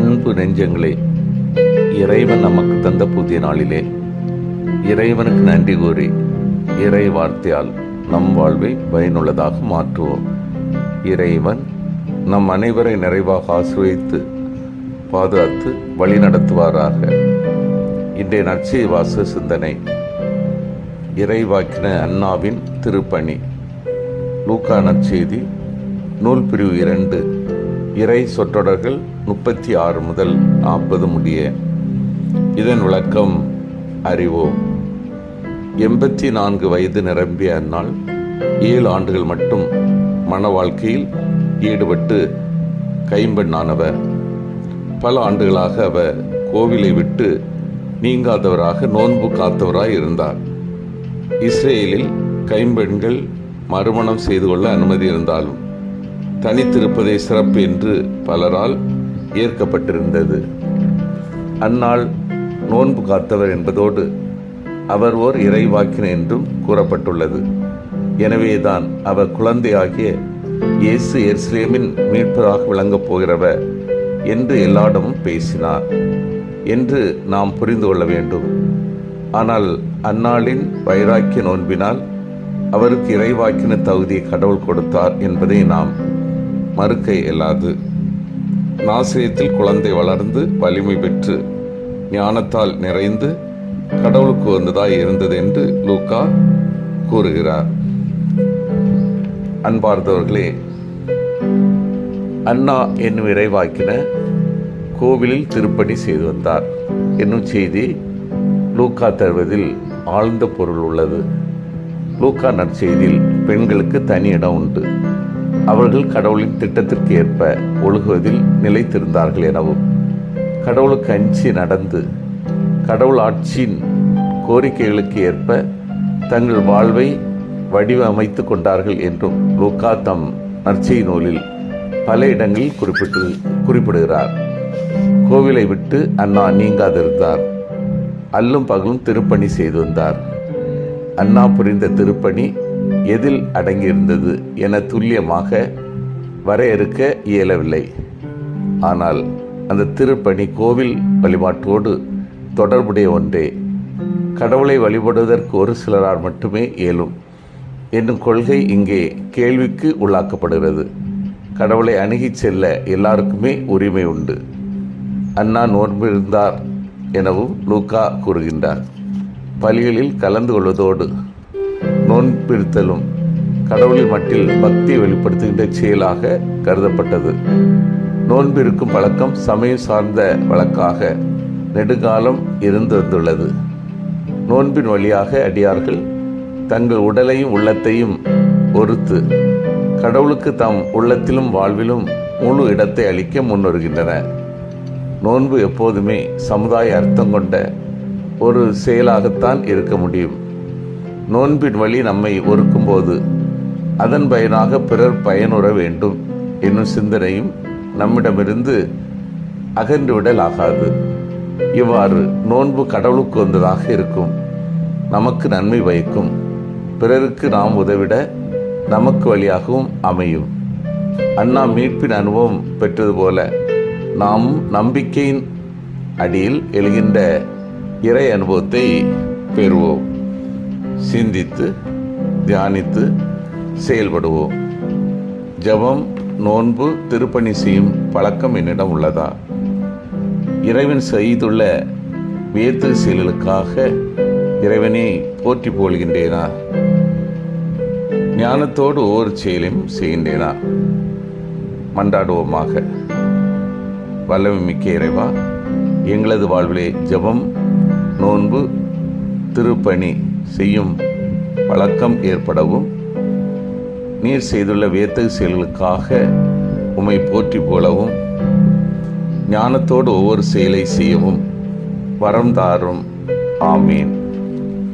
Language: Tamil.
அன்பு நெஞ்சங்களே, இறைவன் நமக்கு தந்த புதிய நாளிலே இறைவனுக்கு நன்றி கூறி இறை வார்த்தையால் நம் வாழ்வை பயனுள்ளதாக மாற்றுவோம். இறைவன் நம் அனைவரை நிறைவாக ஆசீர்வதித்து பாதுகாத்து வழி நடத்துவாராக. இன்றைய நற்செய்தி வாசக சிந்தனை இறைவாக்கின அன்னாவின் திருப்பணி. லூக்கா நற்செய்தி நூல் பிரிவு 2 இறை சொற்றொடர்கள் 36 முதல் 40 முடிய. இதன் விளக்கம் அறிவோம். 84 வயது நிரம்பிய அன்னாள் 7 ஆண்டுகள் மட்டும் மன வாழ்க்கையில் ஈடுபட்டு கைம்பெண்ணானவர். பல ஆண்டுகளாக அவர் கோவிலை விட்டு நீங்காதவராக நோன்பு காத்தவராய் இருந்தார். இஸ்ரேலில் கைம்பெண்கள் மறுமணம் செய்து கொள்ள அனுமதி இருந்தாலும் தனித்திருப்பதே சிறப்பு என்று பலரால் ஏற்கப்பட்டிருந்தது. அந்நாள் நோன்பு காத்தவர் என்பதோடு அவர் ஓர் இறைவாக்கினர் என்றும் கூறப்பட்டுள்ளது. எனவேதான் அவர் குழந்தையாகிய இயேசு எருசலேமின் மீட்பராக விளங்கப் போகிறவர் என்று எல்லாரிடமும் பேசினார் என்று நாம் புரிந்து கொள்ள வேண்டும். ஆனால் அந்நாளின் வைராக்கிய நோன்பினால் அவருக்கு இறைவாக்கின தகுதியை கடவுள் கொடுத்தார் என்பதை நாம் மறுக்க இயலாது. நாசரேத்தில் குழந்தை வளர்ந்து வலிமை பெற்று ஞானத்தால் நிறைந்து கடவுளுக்கு வந்ததாய் இருந்தது என்று லூக்கா கூறுகிறார். அன்பார்ந்தவர்களே, அன்னா என்னும் இறைவாக்கின கோவிலில் திருப்பணி செய்து வந்தார் என்னும் செய்தி லூக்கா தருவதில் ஆழ்ந்த பொருள் உள்ளது. லூக்கா நற்செய்தியில் பெண்களுக்கு தனி இடம் உண்டு. அவர்கள் கடவுளின் திட்டத்திற்கு ஏற்ப ஒழுகுவதில் நிலைத்திருந்தார்கள் எனவும், கடவுளுக்கு அஞ்சி நடந்து கடவுள் ஆட்சியின் கோரிக்கைகளுக்கு ஏற்ப தங்கள் வாழ்வை வடிவமைத்து கொண்டார்கள் என்றும் லூக்கா தம் நற்செய்தி நூலில் பல இடங்களில் குறிப்பிடுகிறார். கோவிலை விட்டு அன்னா நீங்காதிருந்தார். அல்லும் பகலும் திருப்பணி செய்து வந்தார். அன்னா புரிந்த திருப்பணி எதில் அடங்கியிருந்தது என துல்லியமாக வரையறுக்க இயலவில்லை. ஆனால் அந்த திருப்பணி கோவில் வழிபாட்டோடு தொடர்புடைய ஒன்றே. கடவுளை வழிபடுவதற்கு ஒரு சிலரால் மட்டுமே இயலும் என்னும் கொள்கை இங்கே கேள்விக்கு உள்ளாக்கப்படுகிறது. கடவுளை அணுகிச் செல்ல எல்லாருக்குமே உரிமை உண்டு. அன்னா நோன்பிருந்தார் எனவும் லூக்கா கூறுகின்றார். பலிகளில் கலந்து கொள்வதோடு நோன்பிருத்தலும் கடவுளின் மட்டில் பக்தியை வெளிப்படுத்துகின்ற செயலாக கருதப்பட்டது. நோன்பிருக்கும் பழக்கம் சமயம் சார்ந்த வழக்காக நெடுங்காலம் இருந்து வந்துள்ளது. நோன்பின் வழியாக அடியார்கள் தங்கள் உடலையும் உள்ளத்தையும் ஒருத்து கடவுளுக்கு தம் உள்ளத்திலும் வாழ்விலும் முழு இடத்தை அளிக்க முன்வருகின்றனர். நோன்பு எப்போதுமே சமுதாய அர்த்தம் கொண்ட ஒரு செயலாகத்தான் இருக்க முடியும். நோன்பின் வழி நம்மை ஒருக்கும் போது அதன் பயனாக பிறர் பயனுற வேண்டும் என்னும் சிந்தனையும் நம்மிடமிருந்து அகன்றுவிடல் ஆகாது. இவ்வாறு நோன்பு கடவுளுக்கு வந்ததாக இருக்கும், நமக்கு நன்மை பயக்கும், பிறருக்கு நாம் உதவிட நமக்கு வழியாகவும் அமையும். அன்னா மீட்பின் அனுபவம் பெற்றது போல நாம் நம்பிக்கையின் அடியில் எழுகின்ற இறை அனுபவத்தை பெறுவோம். சிந்தித்து தியானித்து செயல்படுவோம். ஜெபம், நோன்பு, திருப்பணி செய்யும் பழக்கம் என்னிடம் உள்ளதா? இறைவன் செய்துள்ள வியத்து செயல்களுக்காக இறைவனை போற்றி போல்கின்றேனா? ஞானத்தோடு ஒவ்வொரு செயலையும் செய்கின்றேனா? மன்றாடுவோமாக. வல்லமை மிக்க இறைவா, எங்களது வாழ்விலே ஜெபம், நோன்பு, திருப்பணி செய்யும் பழக்கம் ஏற்படவும், நீர் செய்துள்ள வியத்தகு செயல்களுக்காக உம்மை போற்றி போலவும், ஞானத்தோடு ஒவ்வொரு செயலை செய்யவும் வரம் தாரும். ஆமீன்.